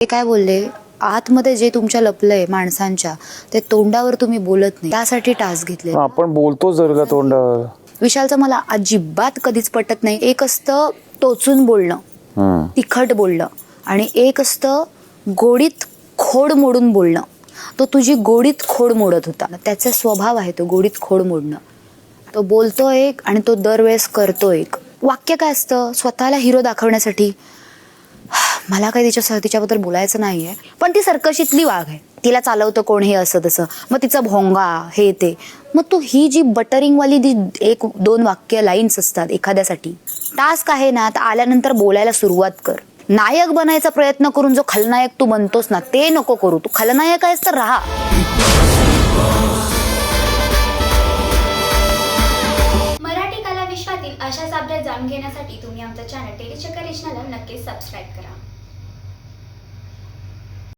ते काय बोलले, आतमध्ये जे तुमच्या लपलंय माणसांच्या ते तोंडावर तुम्ही बोलत नाही, त्यासाठी टास्क घेतले. आपण बोलतो जरूर तोंडावर. विशालचं मला अजिबात कधीच पटत नाही. एक असतं टोचून बोलणं, तिखट बोलणं, आणि एक असतं गोडीत खोड मोडून बोलणं. तो तुझी गोडीत खोड मोडत होता. त्याचा स्वभाव आहे तो गोडीत खोड मोडणं. तो बोलतो एक आणि तो दरवेळेस करतो एक. वाक्य काय असतं, स्वतःला हिरो दाखवण्यासाठी. मला काही तिच्याबद्दल बोलायचं नाहीये, पण ती सर्कशीतली वाघ आहे. तिला चालवतं कोण हे असं तसं, मग तिचा भोंगा हे ते. मग तू ही जी बटरिंगवाली जी 1-2 वाक्य लाईन्स असतात एखाद्यासाठी, टास्क आहे ना, तर आल्यानंतर बोलायला सुरुवात कर. नायक बनायचा प्रयत्न करून जो खलनायक तू बनतोस ना, ते नको करू. तू खलनायक आहेस तर राहा. मराठी कला विश्वातील अशाच अपडेट जाणून घेण्यासाठी तुम्ही आमचं चॅनल टेलीचक्कर रिजनला नक्कीच सबस्क्राईब करा.